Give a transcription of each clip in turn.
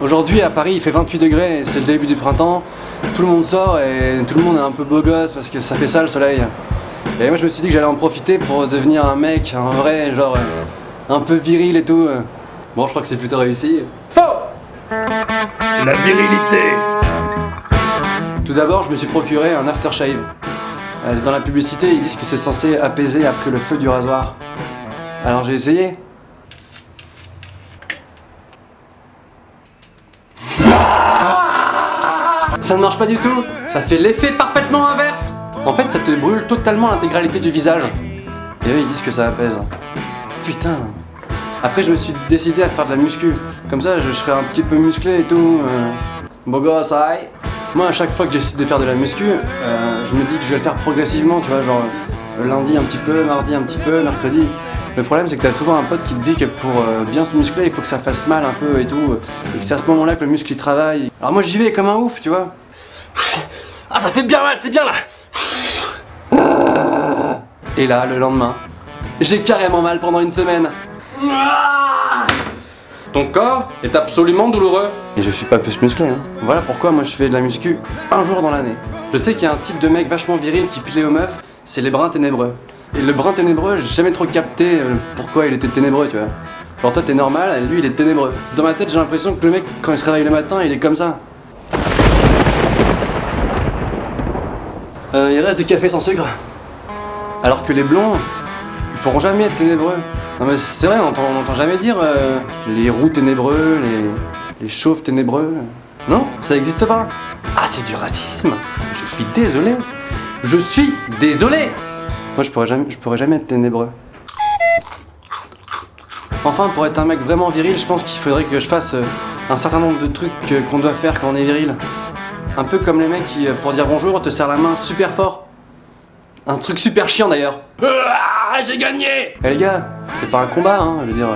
Aujourd'hui à Paris il fait 28 degrés, c'est le début du printemps. Tout le monde sort et tout le monde est un peu beau gosse parce que ça fait ça le soleil. Et moi je me suis dit que j'allais en profiter pour devenir un mec, un vrai, genre un peu viril et tout. Bon, je crois que c'est plutôt réussi. Faux! La virilité. Tout d'abord, je me suis procuré un aftershave. Dans la publicité, ils disent que c'est censé apaiser après le feu du rasoir. Alors j'ai essayé. Ça ne marche pas du tout. Ça fait l'effet parfaitement inverse. En fait, ça te brûle totalement l'intégralité du visage. Et eux, ils disent que ça apaise. Putain. Après, je me suis décidé à faire de la muscu. Comme ça, je serai un petit peu musclé et tout. Beau gosse, aïe. Moi, à chaque fois que j'essaie de faire de la muscu, je me dis que je vais le faire progressivement, tu vois, genre lundi un petit peu, mardi un petit peu, mercredi. Le problème, c'est que t'as souvent un pote qui te dit que pour bien se muscler, il faut que ça fasse mal un peu et tout, et que c'est à ce moment-là que le muscle il travaille. Alors moi, j'y vais comme un ouf, tu vois. Ah, ça fait bien mal, c'est bien là. Et là, le lendemain, j'ai carrément mal pendant une semaine. Ton corps est absolument douloureux. Et je suis pas plus musclé, hein. Voilà pourquoi moi je fais de la muscu un jour dans l'année. Je sais qu'il y a un type de mec vachement viril qui plaît aux meufs, c'est les bruns ténébreux. Et le brun ténébreux, j'ai jamais trop capté pourquoi il était ténébreux, tu vois. Genre toi t'es normal, et lui il est ténébreux. Dans ma tête j'ai l'impression que le mec, quand il se réveille le matin, il est comme ça. Il reste du café sans sucre. Alors que les blonds, ils pourront jamais être ténébreux. Non mais c'est vrai, on n'entend jamais dire les roux ténébreux, les chauves ténébreux. Non, ça n'existe pas. Ah, c'est du racisme. Je suis désolé. Je suis désolé. Moi je pourrais jamais être ténébreux. Enfin, pour être un mec vraiment viril, je pense qu'il faudrait que je fasse un certain nombre de trucs qu'on doit faire quand on est viril. Un peu comme les mecs qui, pour dire bonjour, te serrent la main super fort. Un truc super chiant d'ailleurs. Ah, j'ai gagné. Eh les gars, c'est pas un combat, hein, je veux dire.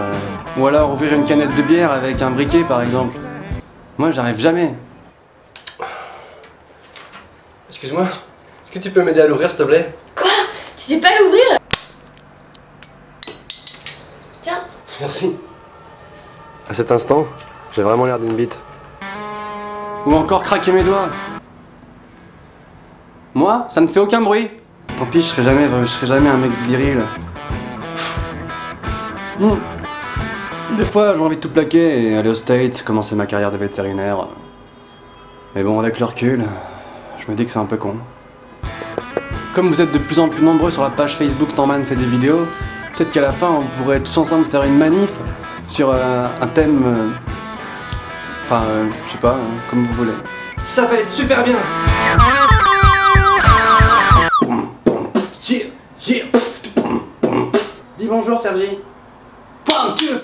Ou alors ouvrir une canette de bière avec un briquet par exemple. Moi j'arrive jamais. Excuse-moi, est-ce que tu peux m'aider à l'ouvrir s'il te plaît? Quoi? Tu sais pas l'ouvrir? Tiens. Merci. À cet instant, j'ai vraiment l'air d'une bite. Ou encore craquer mes doigts. Moi, ça ne fait aucun bruit. Tant pis, je serai jamais un mec viril. Des fois, j'ai envie de tout plaquer et aller aux States, commencer ma carrière de vétérinaire. Mais bon, avec le recul, je me dis que c'est un peu con. Comme vous êtes de plus en plus nombreux sur la page Facebook Norman fait des vidéos, peut-être qu'à la fin, on pourrait tous ensemble faire une manif sur un thème... Enfin, je sais pas, comme vous voulez. Ça va être super bien! Dis bonjour, Sergi. 1, 2,